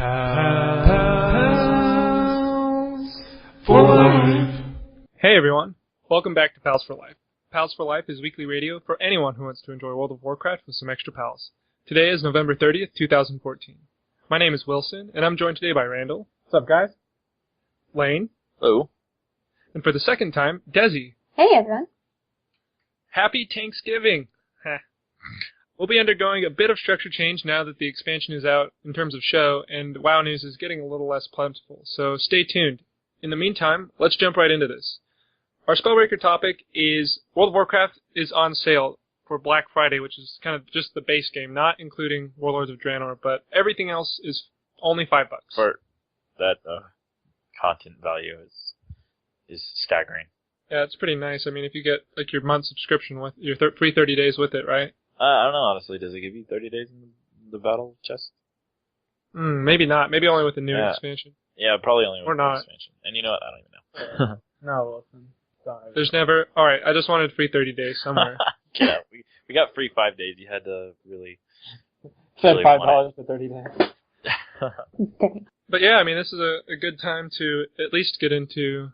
Pals for Life. Hey everyone, welcome back to Pals for Life. Pals for Life is weekly radio for anyone who wants to enjoy World of Warcraft with some extra pals. Today is November 30th, 2014. My name is Wilson, and I'm joined today by Randall. What's up, guys? Lane. Hello. And for the second time, Desi. Hey everyone. Happy Tanksgiving! We'll be undergoing a bit of structure change now that the expansion is out in terms of show, and WoW news is getting a little less plentiful, so stay tuned. In the meantime, let's jump right into this. Our Spellbreaker topic is World of Warcraft is on sale for Black Friday, which is kind of just the base game, not including Warlords of Draenor, but everything else is only $5. For that content value is staggering. Yeah, it's pretty nice. I mean, if you get like your month subscription with your free 30 days with it, right? I don't know, honestly. Does it give you 30 days in the battle chest? Maybe not. Maybe only with the new expansion. Yeah, probably only with or the not. expansion. And you know what? I don't even know. No, Wilson. Sorry. There's never... Alright, I just wanted free 30 days somewhere. Yeah, we got free 5 days. You had to really... Spend really $5 for 30 days. But yeah, I mean, this is a good time to at least get into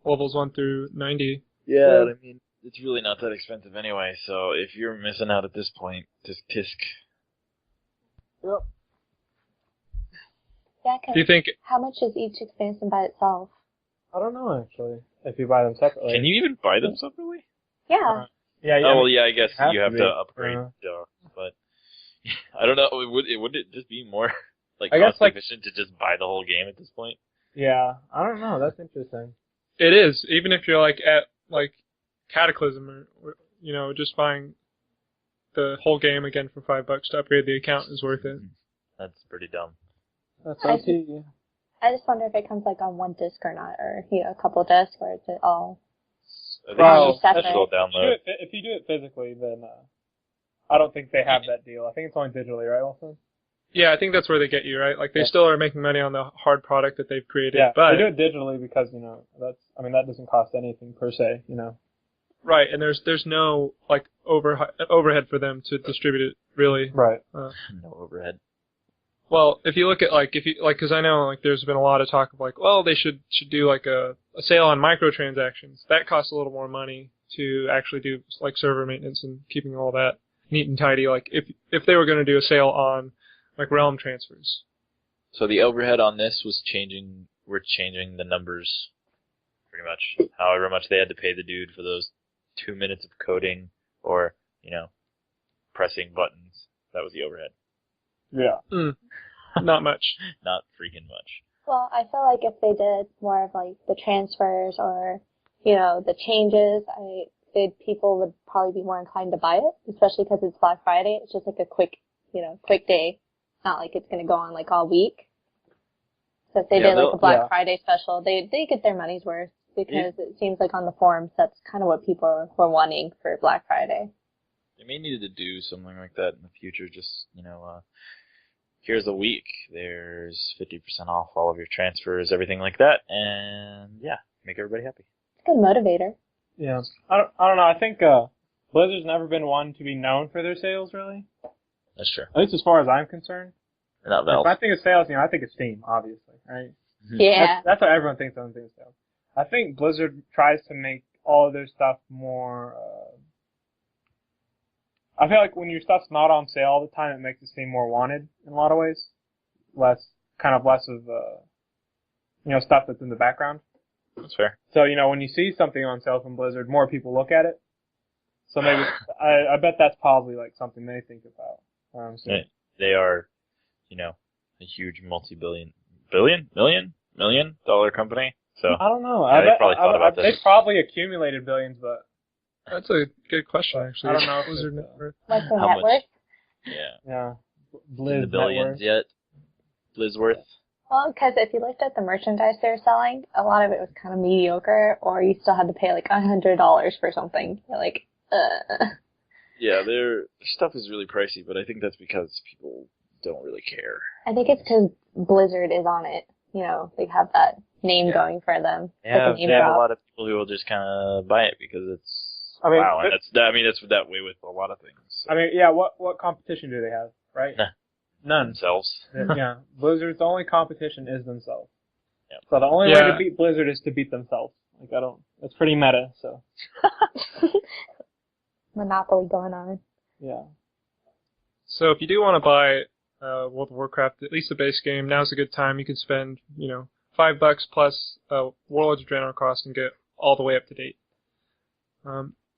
levels 1 through 90. Yeah, I mean, it's really not that expensive anyway, so if you're missing out at this point, just tisk. Yep. Yeah, Do you think... how much is each expansion by itself? I don't know, actually, if you buy them separately. Can you even buy them separately? Yeah. Yeah, Oh, well, yeah, I guess you have be. to upgrade, but I don't know, would it just be more I guess, cost efficient to just buy the whole game at this point? Yeah, I don't know, that's interesting. It is, even if you're like at like Cataclysm or you know, just buying the whole game again for $5 to upgrade the account is worth it. That's pretty dumb. That's okay. I just wonder if it comes like on one disc or not, or a couple discs, or is it all? Well, separate? that's still download. If you do it physically, then I don't think they have that deal. I think it's only digitally, right, Wilson? Yeah, I think that's where they get you, right? Like they still are making money on the hard product that they've created. Yeah, but they do it digitally because that doesn't cost anything per se, Right, and there's no like overhead for them to distribute it really. Right. No overhead. Well, if you look at because I know like there's been a lot of talk of like, well, they should do like a sale on microtransactions. That costs a little more money to actually do like server maintenance and keeping all that neat and tidy. Like if they were going to do a sale on like realm transfers. So the overhead on this was changing. We're changing the numbers pretty much. However much they had to pay the dude for those 2 minutes of coding or pressing buttons. That was the overhead. Yeah. Not much. Not freaking much. Well, I feel like if they did more of like the transfers or the changes, people would probably be more inclined to buy it, especially because it's Black Friday. It's just like a quick day. Not like it's going to go on like all week. So if they did like a Black Friday special, they get their money's worth because it seems like on the forums that's kind of what people were wanting for Black Friday. They may need to do something like that in the future. Just here's a week. There's 50% off all of your transfers, everything like that, and yeah, make everybody happy. It's a good motivator. Yeah. I don't know. I think Blizzard's never been one to be known for their sales, really. That's true. At least as far as I'm concerned. Not Valve. If I think of sales, I think of Steam, obviously, right? Yeah. That's what everyone thinks of sales. I think Blizzard tries to make all of their stuff more. I feel like when your stuff's not on sale all the time, it makes it seem more wanted in a lot of ways. Less of stuff that's in the background. That's fair. So when you see something on sale from Blizzard, more people look at it. So maybe I bet that's probably like something they think about. They are, a huge million dollar company. So I don't know. Yeah, they probably thought about this. They probably accumulated billions, but That's a good question, actually. I don't know if Blizzard it's, network. Like their How network? much? yeah, In Blizz the billions yet? Blizzworth? Well, because if you looked at the merchandise they were selling, a lot of it was kind of mediocre, or you still had to pay like $100 for something. You're like, Yeah, their stuff is really pricey, but I think that's because people don't really care. I think it's because Blizzard is on it. They have that name going for them. They It's like have, name they have a drop. lot of people who will just kind of buy it because it's I mean, wow, and that's that way with a lot of things. So. I mean, yeah. What competition do they have, right? Nah. None. themselves. Yeah, Blizzard's only competition is themselves. Yep. So the only way to beat Blizzard is to beat themselves. Like that's pretty meta. So Monopoly going on. yeah. So if you do want to buy World of Warcraft, at least the base game, now's a good time. You can spend, $5 plus Warlords of Draenor cost and get all the way up to date.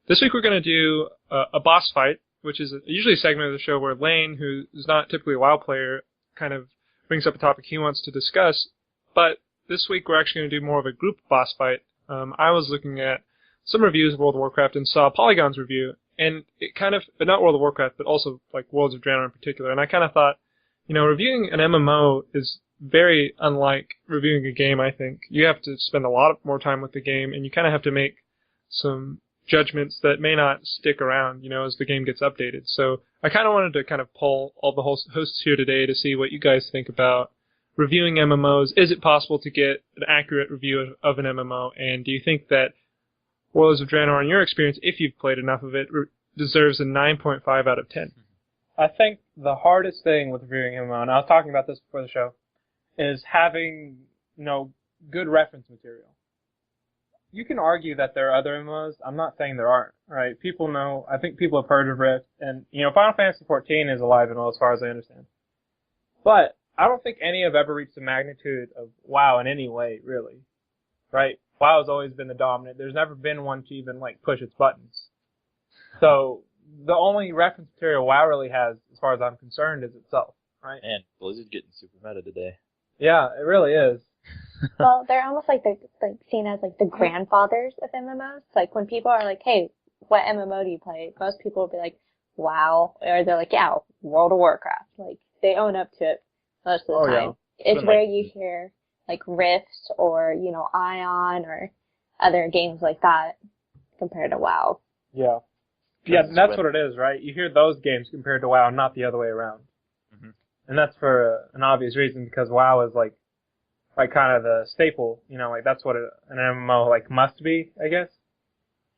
This week we're going to do a boss fight, which is usually a segment of the show where Lane, who is not typically a WoW player, kind of brings up a topic he wants to discuss. But this week we're actually going to do more of a group boss fight. I was looking at some reviews of World of Warcraft and saw Polygon's review, and it kind of, but not World of Warcraft, but also like Worlds of Draenor in particular, and I kind of thought, reviewing an MMO is very unlike reviewing a game, I think. You have to spend a lot more time with the game, and you kind of have to make some judgments that may not stick around, as the game gets updated. So I kind of wanted to kind of poll all the hosts here today to see what you guys think about reviewing MMOs. Is it possible to get an accurate review of an MMO? And do you think that Worlds of Draenor, in your experience, if you've played enough of it, deserves a 9.5 out of 10? I think the hardest thing with reviewing MMO, and I was talking about this before the show, is having, good reference material. You can argue that there are other MMOs. I'm not saying there aren't, right? People know, I think people have heard of Rift, and, Final Fantasy XIV is alive and well as far as I understand. But I don't think any have ever reached the magnitude of WoW in any way, really, right? WoW has always been the dominant. There's never been one to even, push its buttons. So the only reference material WoW really has, as far as I'm concerned, is itself, right? And Blizzard's getting super meta today. Yeah, it really is. Well, they're almost seen as the grandfathers of MMOs. Like when people are like, "Hey, what MMO do you play?" Most people will be like, "WoW," or they're like, "Yeah, World of Warcraft." Like they own up to it most of the time. Yeah. It's rare you hear Rift or Ion or other games like that compared to WoW. Yeah. Yeah, that's what it is, right? You hear those games compared to WoW, not the other way around. Mm-hmm. And that's for an obvious reason, because WoW is like kind of the staple, that's what an MMO must be, I guess.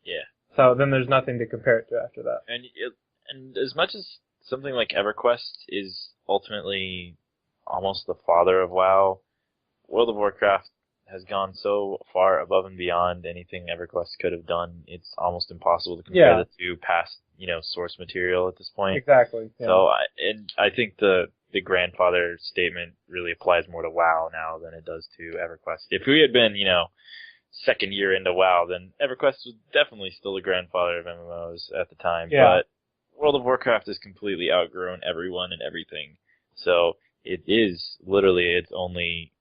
Yeah. So then there's nothing to compare it to after that. And as much as something like EverQuest is ultimately almost the father of WoW, World of Warcraft has gone so far above and beyond anything EverQuest could have done. It's almost impossible to compare the two past, source material at this point. Exactly. Yeah. So I think the grandfather statement really applies more to WoW now than it does to EverQuest. If we had been, second year into WoW, then EverQuest was definitely still the grandfather of MMOs at the time. Yeah. But World of Warcraft has completely outgrown everyone and everything. So it is literally its only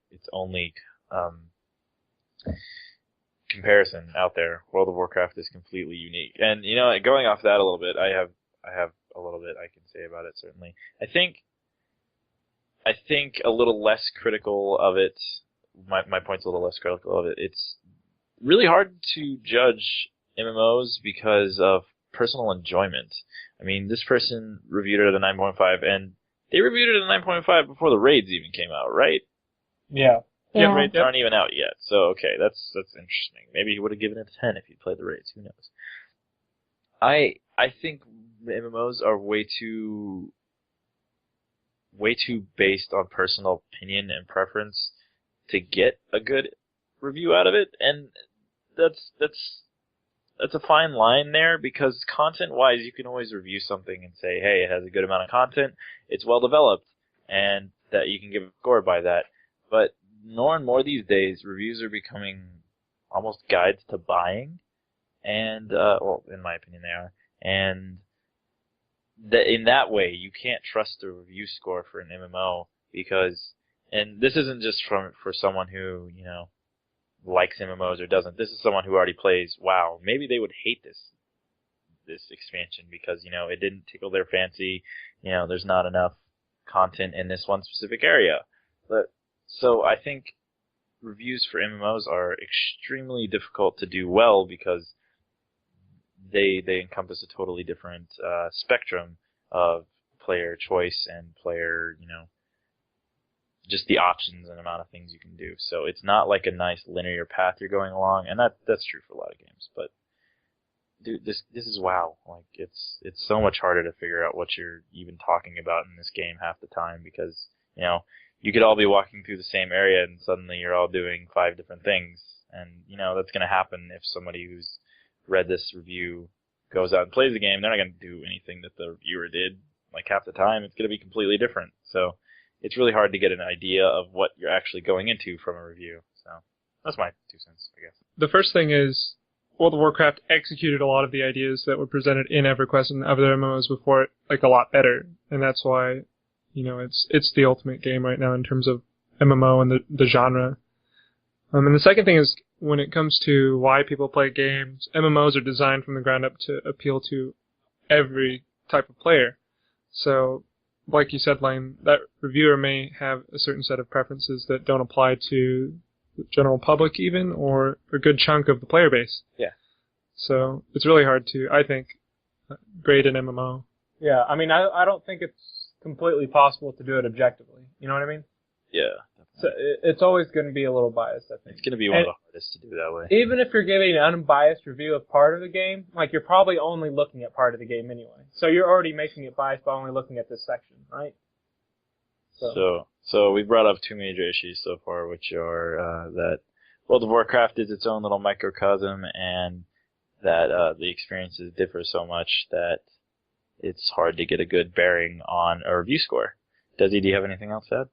comparison out there. World of Warcraft is completely unique. And going off that a little bit, I have a little bit I can say about it. Certainly, I think a little less critical of it. My point's a little less critical of it. It's really hard to judge MMOs because of personal enjoyment. I mean, this person reviewed it at a 9.5, and they reviewed it at a 9.5 before the raids even came out, right? Yeah. Yeah. Raids aren't even out yet, so okay, that's interesting. Maybe he would have given it a 10 if he'd played the raids. Who knows? I think MMOs are way too based on personal opinion and preference to get a good review out of it, and that's a fine line there, because content-wise, you can always review something and say, hey, it has a good amount of content, it's well developed, and that you can give a score by that. But more and more these days, reviews are becoming almost guides to buying, and well, in my opinion, they are. And in that way, you can't trust a review score for an MMO because, and this isn't just for someone who likes MMOs or doesn't. This is someone who already plays WoW. Maybe they would hate this expansion because it didn't tickle their fancy. There's not enough content in this one specific area. But so I think reviews for MMOs are extremely difficult to do well because they encompass a totally different spectrum of player choice and player, just the options and amount of things you can do. So it's not like a nice linear path you're going along, and that's true for a lot of games. But dude, this is WoW. Like, it's so much harder to figure out what you're even talking about in this game half the time because, you know, you could all be walking through the same area and suddenly you're all doing 5 different things. And, you know, that's going to happen if somebody who's read this review goes out and plays the game. They're not going to do anything that the reviewer did. Like, half the time, it's going to be completely different. So it's really hard to get an idea of what you're actually going into from a review. So that's my 2 cents, I guess. The first thing is World of Warcraft executed a lot of the ideas that were presented in EverQuest and other MMOs before it, like, a lot better. And that's why, you know, it's the ultimate game right now in terms of MMO and the genre. And the second thing is, when it comes to why people play games, MMOs are designed from the ground up to appeal to every type of player. So, like you said, Lane, that reviewer may have a certain set of preferences that don't apply to the general public even, or a good chunk of the player base. Yeah. So, it's really hard to, I think, grade an MMO. Yeah, I mean, I don't think it's completely possible to do it objectively. You know what I mean? Yeah. So it's always going to be a little biased, I think. It's going to be one of the hardest to do that way. Even if you're giving an unbiased review of part of the game, like, you're probably only looking at part of the game anyway. So you're already making it biased by only looking at this section, right? So we brought up 2 major issues so far, which are that World of Warcraft is its own little microcosm, and that the experiences differ so much that it's hard to get a good bearing on a review score. Desi, do you have anything else to add?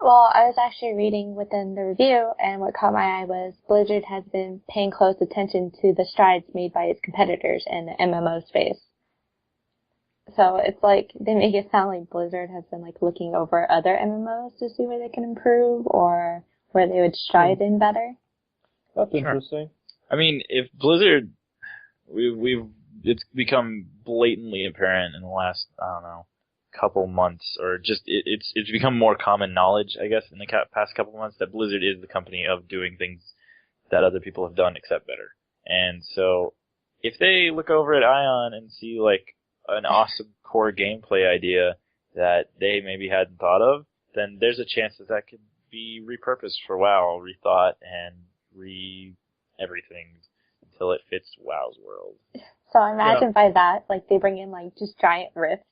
Well, I was actually reading within the review, and what caught my eye was Blizzard has been paying close attention to the strides made by its competitors in the MMO space. So it's like, they make it sound like Blizzard has been, like, looking over other MMOs to see where they can improve, or where they would stride in better. That's interesting. I mean, if Blizzard, it's become blatantly apparent in the last, I don't know, couple months, or just it's become more common knowledge, I guess, in the past couple months, that Blizzard is the company of doing things that other people have done except better. And so if they look over at Ion and see, like, an awesome core gameplay idea that they maybe hadn't thought of, then there's a chance that that could be repurposed for WoW, rethought, and everything until it fits WoW's world. So imagine by that, like, they bring in, like, just giant rifts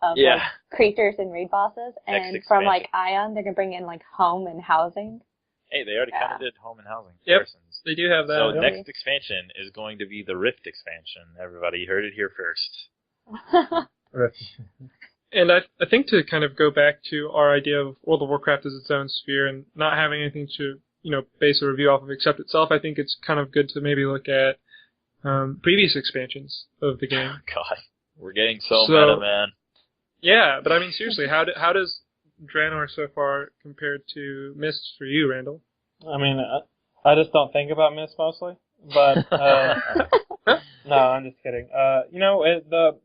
of like, creatures and raid bosses, and from, like, Ion, they're gonna bring in, like, home and housing. Hey, they already kind of did home and housing. Yep, comparisons. they do have that. So next expansion is going to be the Rift expansion. Everybody heard it here first. And I think to kind of go back to our idea of World of Warcraft as its own sphere and not having anything to, you know, base a review off of except itself, I think it's kind of good to maybe look at previous expansions of the game. Oh, God, we're getting so meta, man. Yeah, but I mean, seriously, how does Draenor so far compare to Mist for you, Randall? I mean, I just don't think about Mist mostly, but no, I'm just kidding. You know,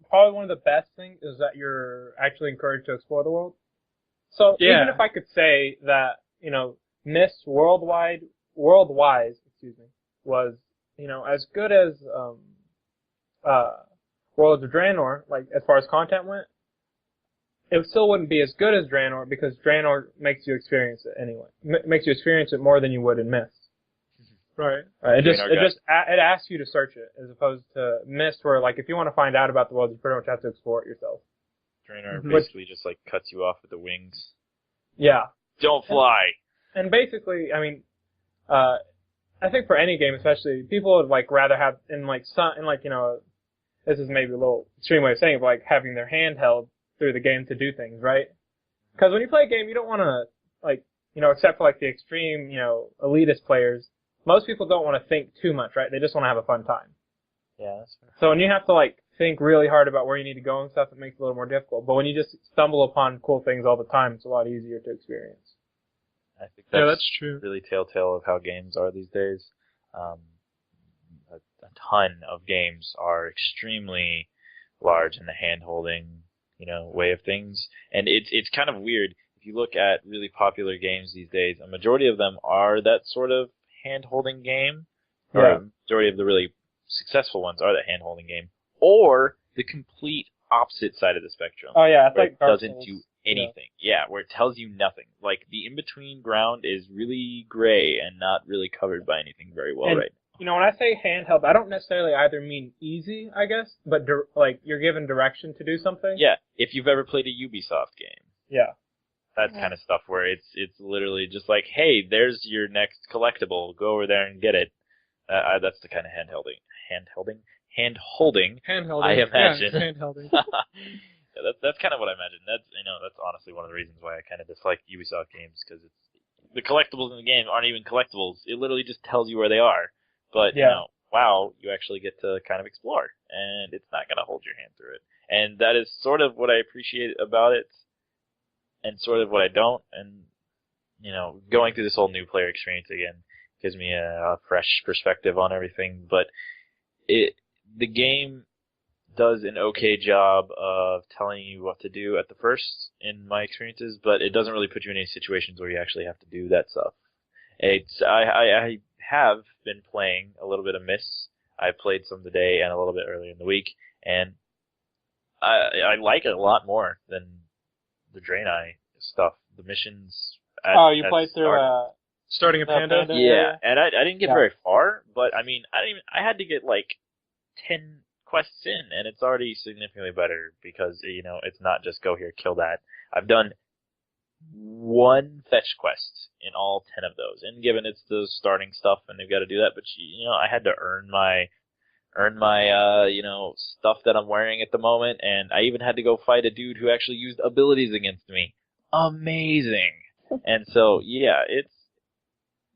probably one of the best things is that you're actually encouraged to explore the world. So even if I could say that, you know, Mist worldwide, was, you know, as good as World of Draenor, like, as far as content went, it still wouldn't be as good as Draenor, because Draenor makes you experience it anyway. Makes you experience it more than you would in Mist. Right. It asks you to search it, as opposed to Mist, where, like, if you want to find out about the world, you pretty much have to explore it yourself. Draenor basically just, like, cuts you off with the wings. Yeah. Don't fly! And basically, I mean, I think for any game, especially, people would, like, rather have, you know, this is maybe a little extreme way of saying it, but, like, having their hand held through the game to do things, right? Because when you play a game, you don't want to, like, you know, except for, like, the extreme, you know, elitist players, most people don't want to think too much, right? They just want to have a fun time. Yeah, that's fair. So when you have to, like, think really hard about where you need to go and stuff, it makes it a little more difficult. But when you just stumble upon cool things all the time, it's a lot easier to experience. I think that's true. Really telltale of how games are these days. A ton of games are extremely large in the hand-holding, you know, way of things. And it's kind of weird. If you look at really popular games these days, a majority of them are that sort of hand-holding game. Or a majority of the really successful ones are that hand-holding game. Or the complete opposite side of the spectrum. Oh, yeah. It's where like it doesn't do anything. Yeah, where it tells you nothing. Like, the in-between ground is really gray and not really covered by anything very well right now. when I say handheld, I don't necessarily either mean easy, I guess, but like you're given direction to do something. Yeah, if you've ever played a Ubisoft game. Yeah. That kind of stuff where it's literally just like, hey, there's your next collectible. Go over there and get it. That's the kind of hand-holding I imagine. Yeah, hand-holding. Yeah, that's kind of what I imagine. That's honestly one of the reasons why I kind of dislike Ubisoft games, because the collectibles in the game aren't even collectibles. It literally just tells you where they are. But WoW, you actually get to kind of explore, and it's not going to hold your hand through it. And that is sort of what I appreciate about it, and sort of what I don't. And going through this whole new player experience again gives me a fresh perspective on everything. But the game does an okay job of telling you what to do at the first, in my experiences, but it doesn't really put you in any situations where you actually have to do that stuff. I have been playing a little bit of Mists. I played some today and a little bit earlier in the week, and I like it a lot more than the Draenei stuff. The missions. You played through Starting a Panda? Yeah, and I didn't get very far, but I mean, I had to get like 10 quests in, and it's already significantly better because, it's not just go here, kill that. I've done one fetch quest in all 10 of those, and given it's the starting stuff and they've got to do that, but I had to earn my stuff that I'm wearing at the moment, and I even had to go fight a dude who actually used abilities against me. Amazing. And so, yeah,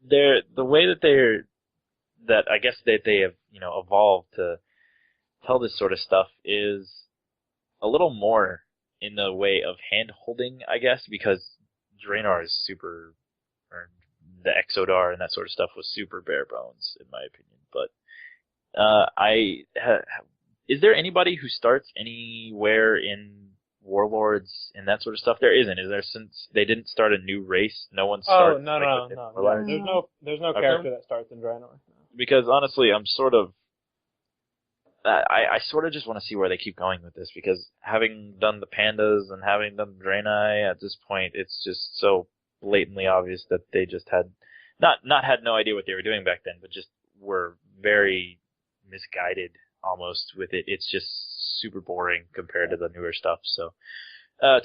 the way that I guess that they have, evolved to tell this sort of stuff is a little more in the way of hand-holding, I guess, because Draenor is super, or the Exodar and that sort of stuff was super bare bones, in my opinion. But is there anybody who starts anywhere in Warlords and that sort of stuff? There isn't, is there? Since they didn't start a new race, no one starts. Oh, no. Yeah, there's no character that starts in Draenor. Because honestly, I'm sort of. I sort of just want to see where they keep going with this, because having done the Pandas and having done Draenei, at this point, it's just so blatantly obvious that they just had not had no idea what they were doing back then, but just were very misguided almost with it. It's just super boring compared to the newer stuff. So,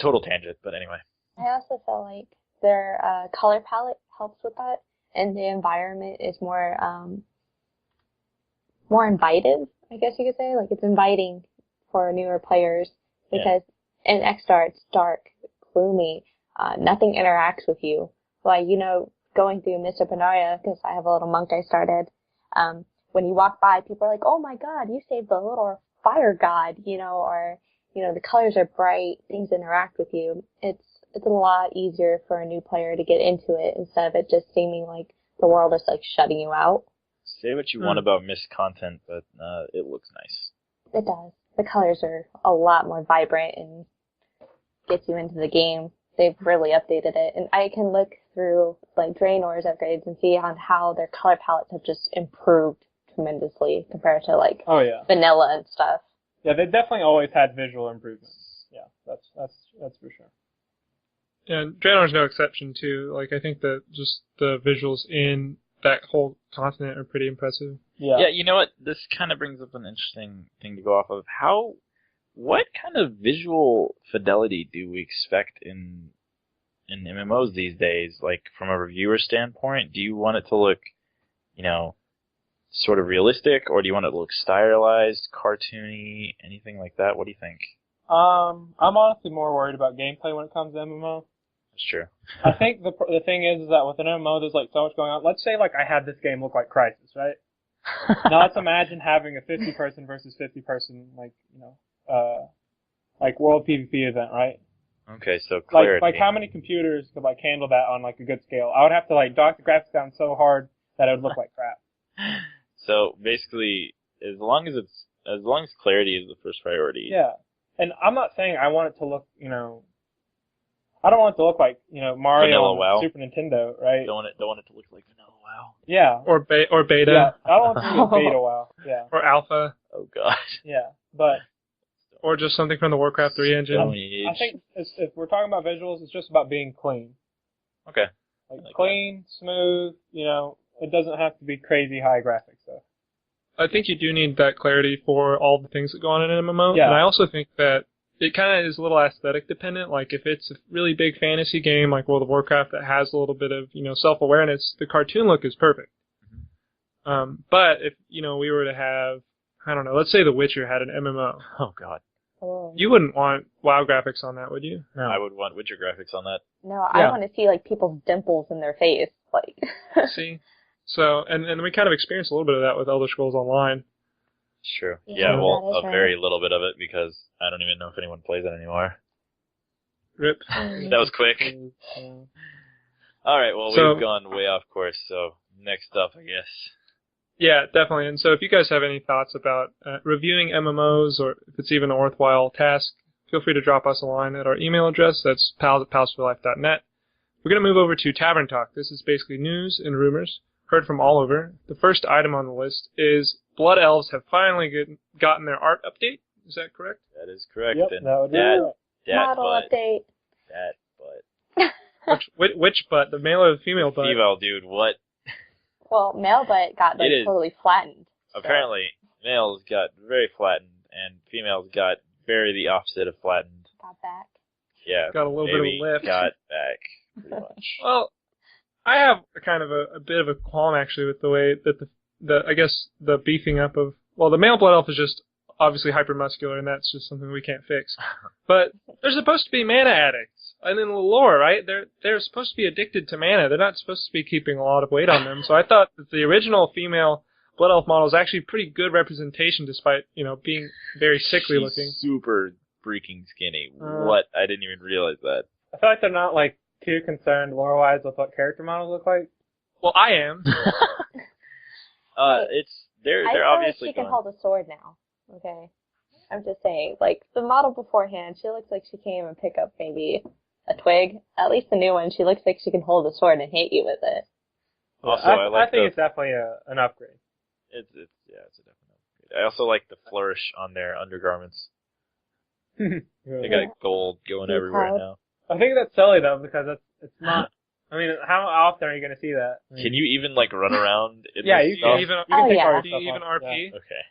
total tangent, but anyway. I also feel like their color palette helps with that, and the environment is more inviting, I guess you could say. Like, it's inviting for newer players, because in X-Star it's dark, gloomy, nothing interacts with you. Like, going through Mr. Pandaria, because I have a little monk I started, when you walk by, people are like, oh my god, you saved the little fire god, or, the colors are bright, things interact with you. It's a lot easier for a new player to get into it, instead of it just seeming like the world is, like, shutting you out. Say what you want about missed content, but it looks nice. It does. The colors are a lot more vibrant and gets you into the game. They've really updated it. And I can look through, like, Draenor's upgrades and see on how their color palettes have just improved tremendously compared to, like, vanilla and stuff. Yeah, they definitely always had visual improvements. Yeah, that's for sure. And Draenor's no exception, too. Like, I think that just the visuals in that whole continent are pretty impressive. Yeah, you know what? This kind of brings up an interesting thing to go off of. What kind of visual fidelity do we expect in MMOs these days? Like, from a reviewer standpoint, do you want it to look, sort of realistic, or do you want it to look stylized, cartoony, anything like that? What do you think? I'm honestly more worried about gameplay when it comes to MMO. That's true. I think the thing is that with an MMO, there's, like, so much going on. Let's say, like, I had this game look like Crysis, right? Now let's imagine having a 50-person versus 50-person, like World PvP event, right? Okay, so clarity. Like how many computers could, like, handle that on, like, a good scale? I would have to, like, dock the graphics down so hard that it would look like crap. So basically, as long as clarity is the first priority. Yeah, and I'm not saying I want it to look, I don't want it to look like, Mario on Super Nintendo, right? Don't want it to look like Vanilla WoW. Yeah. Or beta. Yeah, I don't want it to be beta WoW. Yeah. Or alpha. Oh god. Yeah, but. Or just something from the Warcraft 3 engine. I think if we're talking about visuals, it's just about being clean. Okay. Like clean, smooth. It doesn't have to be crazy high graphics though. I think you do need that clarity for all the things that go on in an MMO. Yeah. And I also think that it kind of is a little aesthetic dependent. Like if it's a really big fantasy game like World of Warcraft that has a little bit of, self-awareness, the cartoon look is perfect. But if, we were to have, I don't know, let's say The Witcher had an MMO. Oh, God. Oh. You wouldn't want WoW graphics on that, would you? No. I would want Witcher graphics on that. No, Yeah. I want to see like people's dimples in their face. Like. See? So, and we kind of experienced a little bit of that with Elder Scrolls Online. True. Yeah, Yeah, well, that is a right. very little bit of it because I don't even know if anyone plays it anymore. Rip. That was quick. Yeah. All right, well, So- we've gone way off course, so next up, I guess. Yeah, definitely. And so if you guys have any thoughts about reviewing MMOs or if it's even a worthwhile task, feel free to drop us a line at our email address. That's pals@palsforlife.net. We're going to move over to Tavern Talk. This is basically news and rumors heard from all over. The first item on the list is Blood Elves have finally gotten their art update. Is that correct? That is correct. Yep, and that would be that, right. that Model butt, update. that butt. Which butt? The male or the female butt? Female, dude, what? Well, male butt got like It is. totally flattened. So. Apparently, males got very flattened, and females got very the opposite of flattened. Got back. Yeah, Got a little bit of a baby lift. got back, pretty much. Well, I have a bit of a qualm actually with the way that the beefing up of, well, the male blood elf is just obviously hypermuscular, and that's just something we can't fix. But they're supposed to be mana addicts, and in the lore, right? They're supposed to be addicted to mana. They're not supposed to be keeping a lot of weight on them. So I thought that the original female blood elf model is actually pretty good representation, despite being very sickly She's looking. super freaking skinny. What? I didn't even realize that. I feel like they're not like too concerned lore-wise with what character models look like. Well, I am. They're I feel obviously like she can going. hold a sword now. Okay. I'm just saying, like, the model beforehand, she looks like she can't even pick up maybe a twig. At least the new one, she looks like she can hold a sword and hit you with it. Also, I think it's definitely an upgrade. It's a definite upgrade. I also like the flourish on their undergarments. They got gold going Too everywhere proud. now. I think that's silly though because it's not. I mean, how often are you going to see that? I mean, Can you even like run around in Yeah, this you stuff? can. Even You can take yeah. art do stuff you even off, RP? Okay.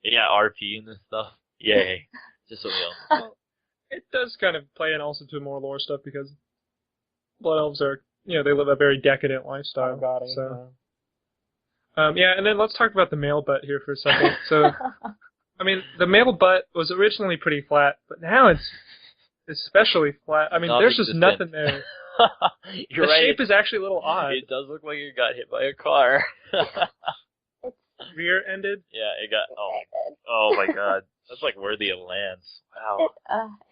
Yeah, RP and this stuff. Yay. Just so we all know. Well, it does kind of play in also to more lore stuff because blood elves are, they live a very decadent lifestyle. Oh, God, So, yeah, and then let's talk about the male butt here for a second. So, I mean, the male butt was originally pretty flat, but now it's especially flat. I mean, there's just Non-existent. nothing there. You're The right. shape is actually a little odd. It does look like it got hit by a car. Rear-ended. Yeah, it got. Oh my God, that's like worthy of Lance. Wow.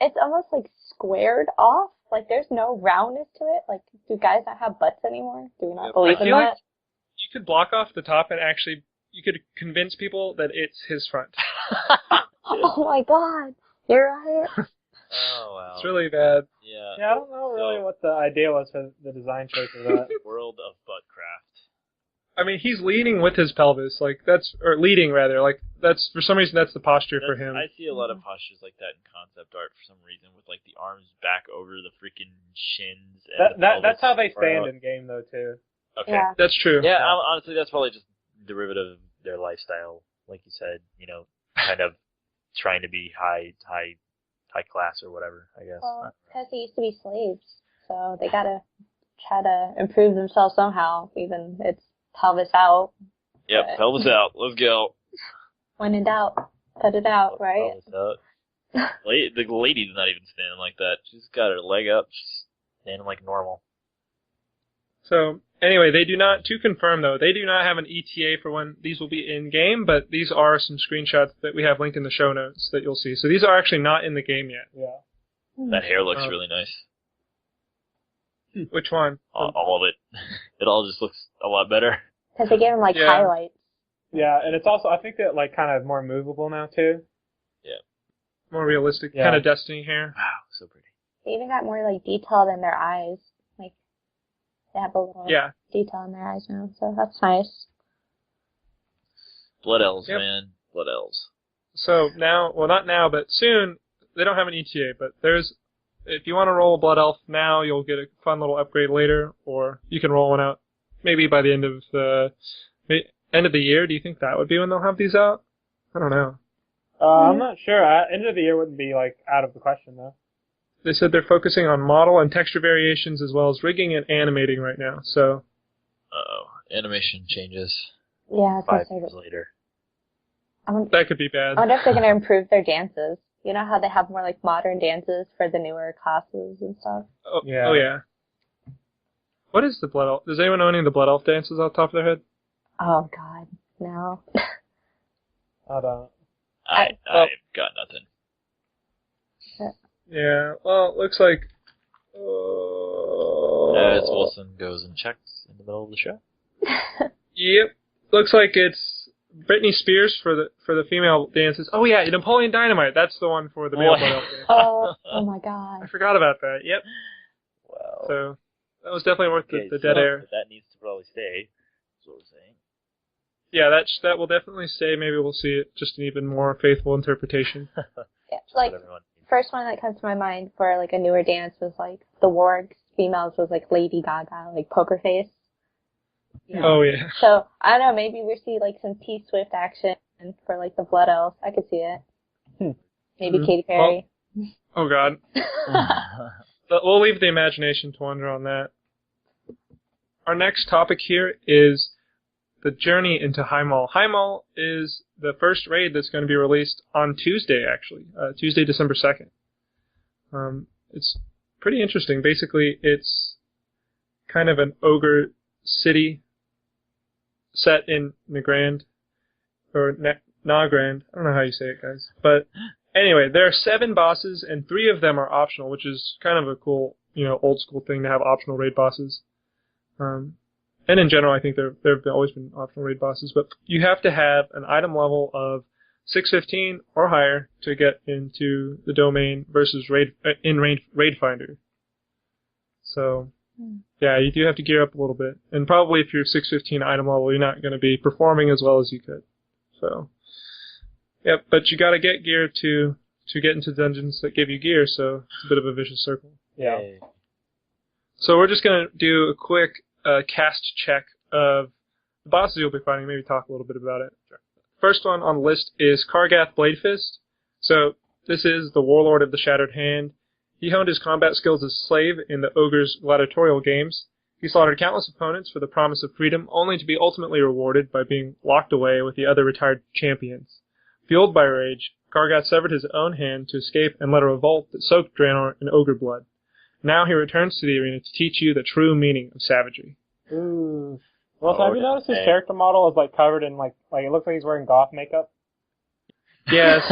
It's almost like squared off. Like, there's no roundness to it. Like, do guys not have butts anymore? Do we not Yep. believe I in feel that? like you could block off the top and actually you could convince people that it's his front. Oh my god. You're right. Oh wow. It's really bad. Yeah. Yeah, I don't know really what the idea was for the design choice of that. World of Buttcraft. I mean, he's leading with his pelvis, or leading rather, that's, for some reason, that's the posture for him. I see a lot of postures like that in concept art for some reason, with like the arms back over the freaking shins. And That's how they far stand out. in game though too. Okay. Yeah. That's true. Yeah, honestly, that's probably just derivative of their lifestyle, like you said. Kind of trying to be high class or whatever. I guess. Well, because they used to be slaves, so they gotta try to improve themselves somehow, even it's pelvis out. Yep. But Pelvis out. Let's go. when in doubt, put it out, right? Pelvis out. The lady's not even standing like that. She's got her leg up. She's standing like normal. So, anyway, to confirm though, they do not have an ETA for when these will be in-game, but these are some screenshots that we have linked in the show notes that you'll see. So these are actually not in the game yet. Yeah. That hair looks Oh. really nice. Which one? All of it. It all just looks a lot better. Because they gave them like Yeah. highlights. Yeah, and it's also I think that like kind of more movable now too. More realistic, Yeah. kind of Destiny hair. Wow, so pretty. They even got more like detailed in their eyes. Like they have a little Yeah. detail in their eyes now, so that's nice. Blood elves, Yep. man. Blood elves. So now, well, not now, but soon, they don't have an ETA, but if you want to roll a Blood Elf now, you'll get a fun little upgrade later, or you can roll one out maybe by the end of end of the year? Do you think that would be when they'll have these out? I don't know. I'm not sure. End of the year wouldn't be like out of the question though. They said they're focusing on model and texture variations as well as rigging and animating right now. So. Animation changes. Yeah, it's 5 years later. That could be bad. I wonder if they're going to improve their dances. You know how they have more like modern dances for the newer classes and stuff? Oh yeah. What is the Blood Elf? Does anyone know any of the Blood Elf dances off the top of their head? Oh god, no. I don't. I've got nothing. Yeah, well, it looks like... As Wilson goes and checks in the middle of the show. Yep. Looks like it's Britney Spears for the female dances. Oh yeah, Napoleon Dynamite. That's the one for the male Blood Elf dance. Oh my god. I forgot about that. Yep. Well, So that was definitely worth the dead air. That needs to probably stay. That's what we're saying. Yeah, that will definitely stay. Maybe we'll see it just an even more faithful interpretation. Yeah, like first one that comes to my mind for like a newer dance was like the wargs females was like Lady Gaga, like Poker Face. Yeah. Oh yeah. So I don't know, maybe we see like some T-Swift action for like the Blood Elves. I could see it. Maybe Katy Perry. Well, oh god. But we'll leave the imagination to wander on that. Our next topic here is the journey into Highmall. Highmall is the first raid that's going to be released on Tuesday, actually. Tuesday, December 2nd. It's pretty interesting. Basically, it's kind of an ogre city set in Nagrand, or Nagrand. I don't know how you say it, guys. But anyway, there are 7 bosses, and 3 of them are optional, which is kind of a cool, old school thing to have optional raid bosses. And in general, I think there have always been optional raid bosses, but you have to have an item level of 615 or higher to get into the domain versus raid finder. So, yeah, you do have to gear up a little bit, and probably if you're 615 item level, you're not going to be performing as well as you could. So, yep, but you got to get gear to get into dungeons that give you gear, so it's a bit of a vicious circle. Yeah. So we're just going to do a quick cast check of the bosses you'll be fighting, maybe talk a little bit about it. Sure. First one on the list is Kargath Bladefist. So this is the warlord of the Shattered Hand. He honed his combat skills as slave in the Ogre's gladiatorial games. He slaughtered countless opponents for the promise of freedom, only to be ultimately rewarded by being locked away with the other retired champions. Fueled by rage, Kargath severed his own hand to escape and led a revolt that soaked Draenor in ogre blood. Now he returns to the arena to teach you the true meaning of savagery. Ooh. Well, so have you noticed his character model is like covered in like it looks like he's wearing goth makeup? Yes.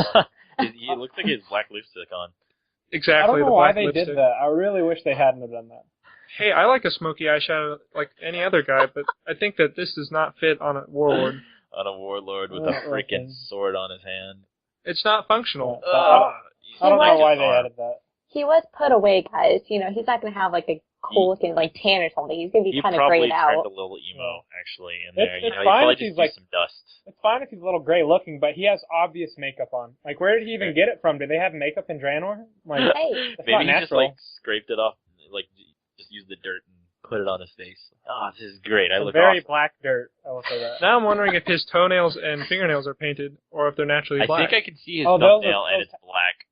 He looks like he has black lipstick on. Exactly. I don't know the why black they lipstick. did that. I really wish they hadn't have done that. Hey, I like a smoky eyeshadow like any other guy, but I think that this does not fit on a warlord. On a warlord with a freaking sword on his hand. It's not functional. I don't know why they added that. He was put away, guys. He's not going to have like a cool looking like tan or something. He's going to be kind of grayed out. He probably turned a little emo actually in there. It's he fine probably if he's just like some dust. It's fine if he's a little gray looking, but he has obvious makeup on. Like, where did he even get it from? Do they have makeup in Draenor? Like, Hey. it's Maybe not he natural. just like scraped it off, like just used the dirt and put it on his face. Oh, this is great. I look very awesome. black dirt. I will say that. Now I'm wondering if his toenails and fingernails are painted, or if they're naturally I black. think I can see his Oh, those thumbnail are- and it's black.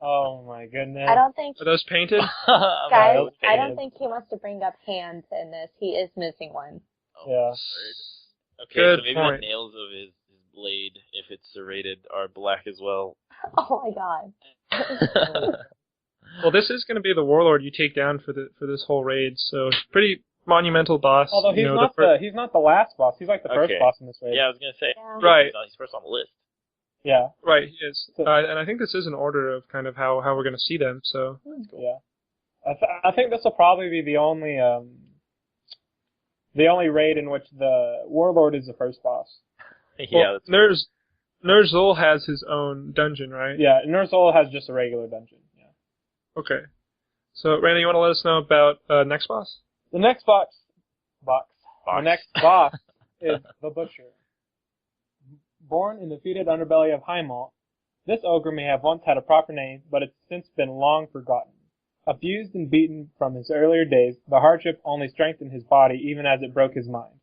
Oh my goodness. I don't think, Are those painted? guys, Those I don't painted. think he wants to bring up hands in this. He is missing one. Oh, Yeah. word. Okay, Good so maybe point. the nails of his blade, if it's serrated, are black as well. Oh my god. Well, this is going to be the warlord you take down for this whole raid, so pretty monumental boss. Although he's he's not the last boss. He's like the first Okay. boss in this raid. Yeah, I was gonna say. Yeah. Right. He's first on the list. Yeah. Right, he is. And I think this is an order of kind of how we're going to see them, so... Yeah. I think this will probably be the only raid in which the warlord is the first boss. Yeah, Well, Nerzul has his own dungeon, right? Yeah, Nerzul has just a regular dungeon. Yeah. Okay. So, Randy, you want to let us know about next boss? The next box. The next boss is the Butcher. Born in the defeated underbelly of Highmalt, this ogre may have once had a proper name, but it's since been long forgotten. Abused and beaten from his earlier days, the hardship only strengthened his body even as it broke his mind.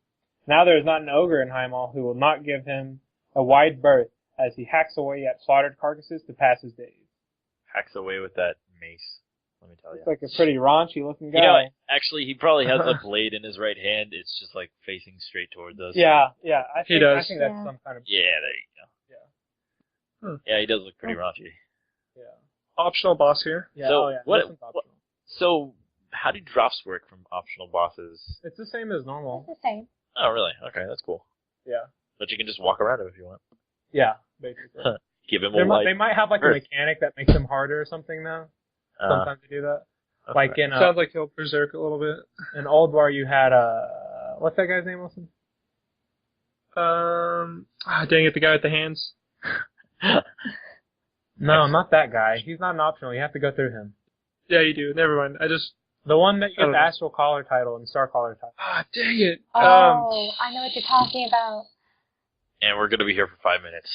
Now there is not an ogre in Heimdall who will not give him a wide berth as he hacks away at slaughtered carcasses to pass his days. Hacks away with that mace. Let me tell you. Looks like a pretty raunchy looking guy. You know, actually, he probably has a blade in his right hand. It's just like facing straight towards us. Yeah. I He does. think that's Yeah. some kind of. Yeah, there you go. Yeah, he does look pretty raunchy. Yeah. Optional boss here. Yeah. So, oh yeah. what- This one's optional. So, how do drops work from optional bosses? It's the same as It's normal. the same. Oh, really? Okay, that's cool. Yeah. But you can just walk around him if you want. Yeah. Basically. Give him They a might, light. they might have like a Earth. mechanic that makes them harder or something now. Sometimes they do that. okay. Like in Sounds like he'll berserk a little bit. Old War, you had what's that guy's name, Wilson? Dang it, the guy with the hands. No, not that guy. He's not an optional. You have to go through him. Yeah, you do. Never mind. The one that I gets don't the know. Astral Caller title and Star Caller title. Dang it. Oh, I know what you're talking about. And we're gonna be here for 5 minutes.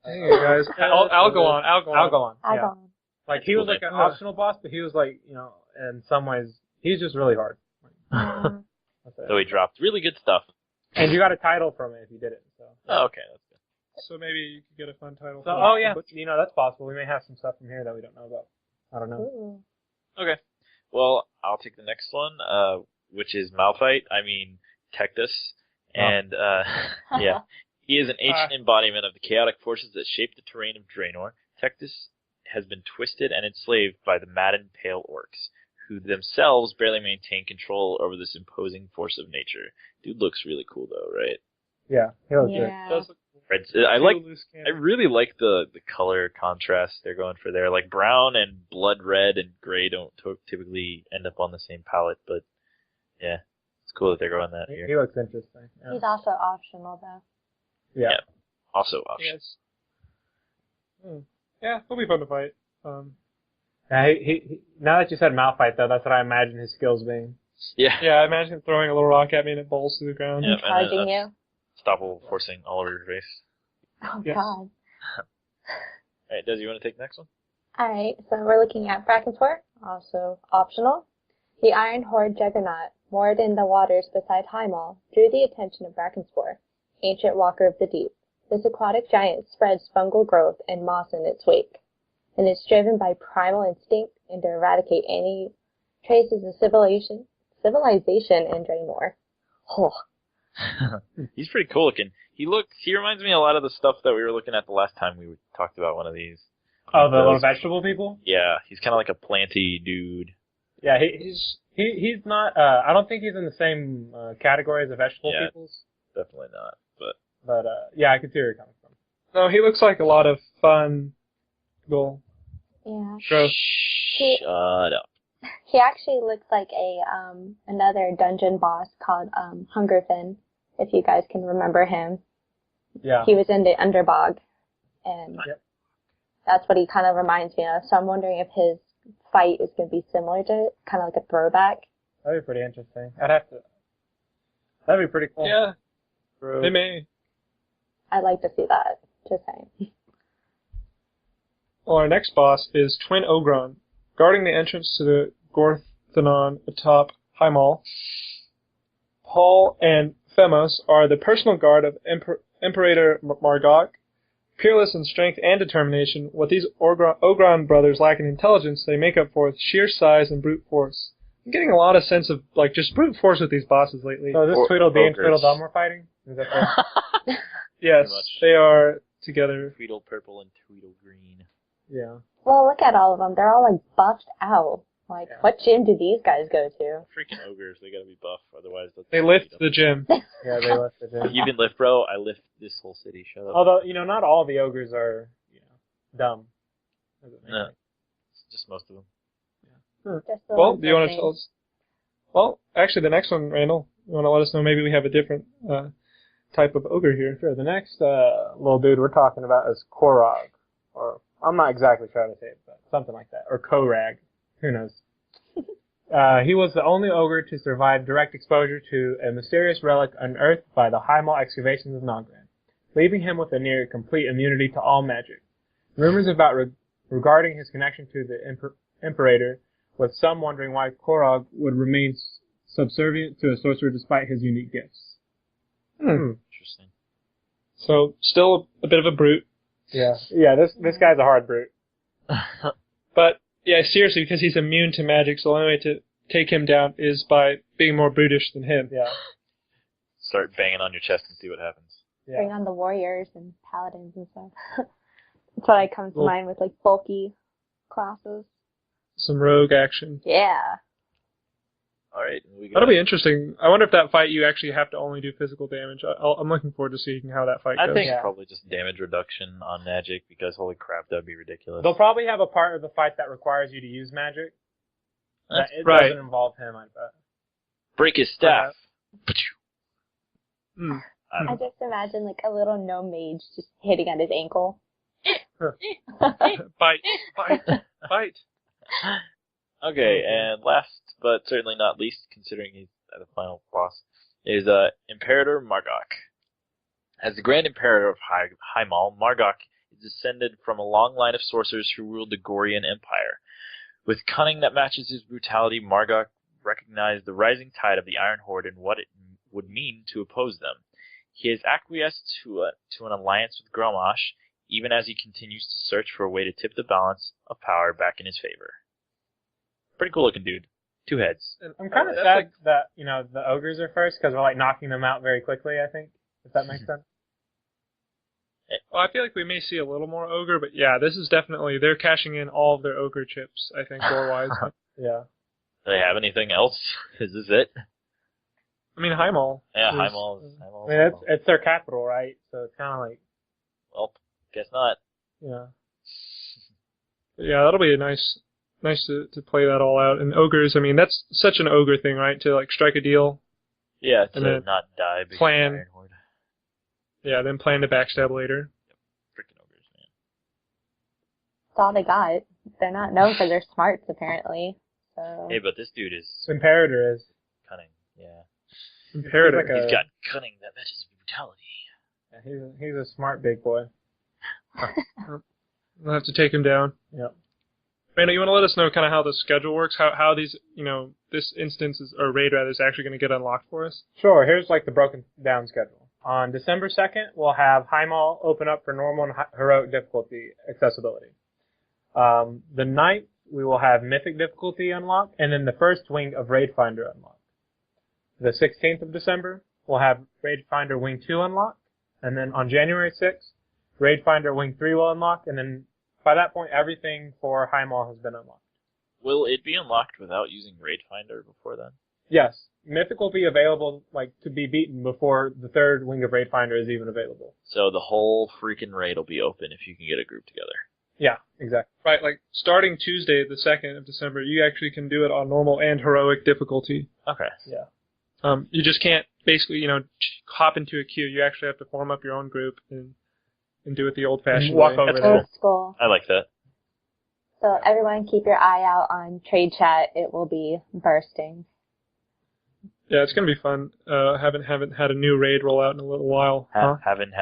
Dang it, guys. I'll go on. Algalon. I Yeah. go on. Like he was like an name. optional boss, but he was like, in some ways, he's just really hard. Mm. That's it. So he dropped really good stuff. And you got a title from it if you did it. So. Oh, okay, that's good. So maybe you could get a fun title. So, for oh it. yeah, But- that's possible. We may have some stuff from here that we don't know about. I don't know. Ooh. Okay. Well, I'll take the next one, which is Malphite. I mean, Tectus. And, yeah. He is an ancient embodiment of the chaotic forces that shape the terrain of Draenor. Tectus has been twisted and enslaved by the maddened Pale Orcs, who themselves barely maintain control over this imposing force of nature. Dude looks really cool, though, right? Yeah, he looks good. Yeah. Does look Red, I loose cannon. I really like the color contrast they're going for there. Like brown and blood red and gray don't typically end up on the same palette, but yeah, it's cool that they're going that here. He looks interesting. Yeah. He's also optional though. Yeah. Yeah. Also option. Yes. Yeah, it'll be fun to fight. Yeah, he now that you said Malphite, though, that's what I imagine his skills being. Yeah. Yeah, I imagine him throwing a little rock at me and it bowls to the ground. Yeah. And charging and you. Stoppable forcing all over your face. Oh Yes. god. Alright, Des, you want to take the next one? Alright, so we're looking at Brackenspore, also optional. The Iron Horde Juggernaut, moored in the waters beside Heimdall, drew the attention of Brackenspore, ancient walker of the deep. This aquatic giant spreads fungal growth and moss in its wake, and is driven by primal instinct and to eradicate any traces of civilization in Draenor. Oh, He's pretty cool looking. He reminds me a lot of the stuff that we were looking at the last time we talked about one of these. Oh, the little Those- vegetable people? Yeah, he's kind of like a planty dude. Yeah, he's not. I don't think he's in the same category as the vegetable Yeah. peoples. Definitely not, but But yeah, I can see where you're coming from. No, he looks like a lot of fun. Cool. yeah. Gross. shut up. He actually looks like another dungeon boss called Hungerfin, if you guys can remember him. Yeah. He was in the Underbog, and Yep. that's what he kind of reminds me of. So I'm wondering if his fight is going to be similar to it, kind of like a throwback. That'd be pretty interesting. That'd be pretty cool. Yeah, Bro. they may. I'd like to see that. Just saying. Well, our next boss is Twin Ogron, guarding the entrance to the Gorthanon atop Heimdall. Paul and Themos are the personal guard of Imperator Margok. Peerless in strength and determination, what these Ogron brothers lack in intelligence, they make up for with sheer size and brute force. I'm getting a lot of sense of, like, just brute force with these bosses lately. So this Or- Tweedledee and ogres. Tweedledum are fighting? Is that fair? Yes, Pretty much. they are together. Tweedle purple and Tweedle green. Yeah. Well, look at all of them. They're all like buffed out. Like, Yeah. what gym do these guys go to? Freaking ogres, they gotta be buff, otherwise They lift the gym. Yeah, they left it in. You can lift, bro. I lift this whole city. Shut up. Although, not all the ogres are, dumb. Doesn't make No. sense. It's just most of them. Just the Well, ones do you want that to tell us? Well, actually, the next one, Randall, you want to let us know maybe we have a different type of ogre here. Sure, the next little dude we're talking about is Korog. Or, I'm not exactly sure how to say it, but something like that. Or Korag. Who knows? He was the only ogre to survive direct exposure to a mysterious relic unearthed by the Heimdall excavations of Nogran, leaving him with a near complete immunity to all magic. Rumors about regarding his connection to the Imperator, with some wondering why Korog would remain subservient to a sorcerer despite his unique gifts. Interesting. So, still a bit of a brute. Yeah. Yeah, this guy's a hard brute. But, yeah, seriously, because he's immune to magic, so the only way to take him down is by being more brutish than him. Yeah. Start banging on your chest and see what happens. Bring on the warriors and paladins and stuff. That's what comes to mind with, like, bulky classes. Some rogue action. Yeah. Alright. That'll be interesting. I wonder if that fight you actually have to only do physical damage. I'm looking forward to seeing how that fight goes. I think probably just damage reduction on magic, because holy crap, that'd be ridiculous. They'll probably have a part of the fight that requires you to use magic. It right. doesn't involve him, I bet. Break his staff. I just imagine, like, a little gnome mage just hitting at his ankle. Bite. Okay, and last but certainly not least, considering he's the final boss, is Imperator Margok. As the Grand Imperator of Hymal, Margok is descended from a long line of sorcerers who ruled the Gorian Empire. With cunning that matches his brutality, Margok recognized the rising tide of the Iron Horde and what it would mean to oppose them. He has acquiesced to an alliance with Grommash, even as he continues to search for a way to tip the balance of power back in his favor. Pretty cool looking dude. 2 heads. I'm kind of sad that, the ogres are first, because we're, like, knocking them out very quickly, I think, if that makes sense. Well, I feel like we may see a little more ogre, but yeah, this is definitely, they're cashing in all of their ogre chips, I think, lore-wise. Yeah. Do they have anything else? Is this it? I mean, Hymal. Yeah, Hymal. I mean, it's their capital, right? So it's kind of like... Well, guess not. Yeah. Yeah, that'll be nice to play that all out. And ogres, I mean, that's such an ogre thing, right? To, like, strike a deal. Yeah, and to then not die. Plan. Iron Horde. Yeah, then plan to backstab later. Yep. Freaking ogres, man. That's all they got. They're not known for their smarts, apparently. So. Hey, but this dude is Imperator is. cunning. Yeah. Imperator. He's got cunning that matches brutality. Yeah, he's a smart big boy. We'll have to take him down. Yep. Randall, you want to let us know kind of how the schedule works? How these, this instance or raid rather is actually going to get unlocked for us? Sure. Here's like the broken down schedule. On December 2nd, we'll have Hymal open up for normal and heroic difficulty accessibility. The 9th, we will have mythic difficulty unlocked, and then the first wing of Raid Finder unlocked. The 16th of December, we'll have Raid Finder Wing 2 unlocked, and then on January 6th, Raid Finder Wing 3 will unlock, and then by that point, everything for Hymal has been unlocked. Will it be unlocked without using Raid Finder before then? Yes. Mythic will be available, to be beaten before the third wing of Raid Finder is even available. So the whole freaking raid will be open if you can get a group together. Yeah, exactly. Right, like, starting Tuesday, the 2nd of December, you actually can do it on normal and heroic difficulty. Okay. Yeah. You just can't basically, hop into a queue. You actually have to form up your own group and do it the old-fashioned way. Walk over That's there. Old school. I like that. So everyone keep your eye out on Trade Chat. It will be bursting. Yeah, it's going to be fun. Haven't had a new raid roll out in a little while. Huh? Hadn't.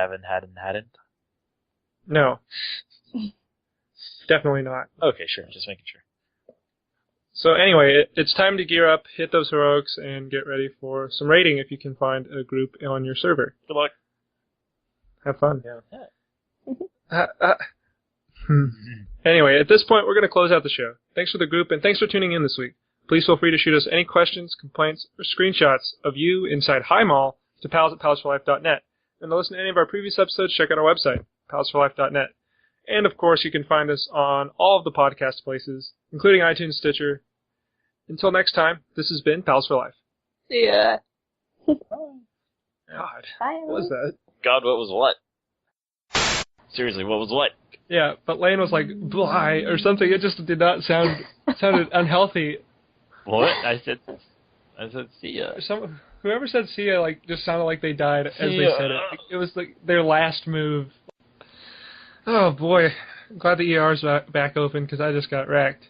No. Definitely not. Okay, sure. Just making sure. So anyway, it's time to gear up, hit those heroics, and get ready for some raiding if you can find a group on your server. Good luck. Have fun. Yeah. Anyway, at this point, we're going to close out the show. Thanks for the group, and thanks for tuning in this week. Please feel free to shoot us any questions, complaints, or screenshots of you inside Hymal to pals@palsforlife.net. And to listen to any of our previous episodes, check out our website, palsforlife.net. And, of course, you can find us on all of the podcast places, including iTunes, Stitcher. Until next time, this has been Pals for Life. Yeah. God, Bye. what was that? God, what was what? Seriously, what was what? Yeah, but Lane was like, blah, or something. It just did not sound, sounded unhealthy. What? I said see ya. Whoever said see ya, just sounded like they died as they said it. It was like their last move. Oh boy, I'm glad the ER's back open because I just got wrecked.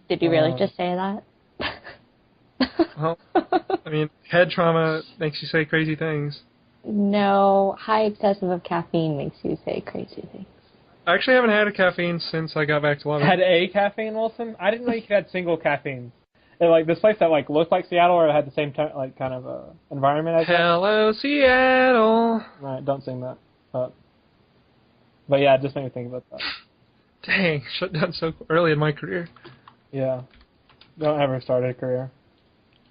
Did you really just say that? Well, I mean, head trauma makes you say crazy things. No, high excessive of caffeine makes you say crazy things. I actually haven't had a caffeine since I got back to London. Had a caffeine, Wilson? I didn't know you could have single caffeine. like this place that like looked like Seattle or it had the same like kind of environment as that. Hello, Seattle. Right, don't sing that. But yeah, it just made me think about that. Dang, shut down so early in my career. Yeah. Don't ever start a career.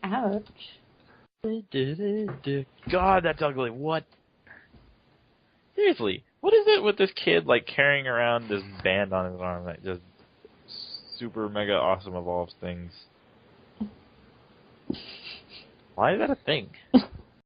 Ouch. God, that's ugly. What? Seriously, what is it with this kid like carrying around this band on his arm that just super mega awesome evolves things? Why is that a thing?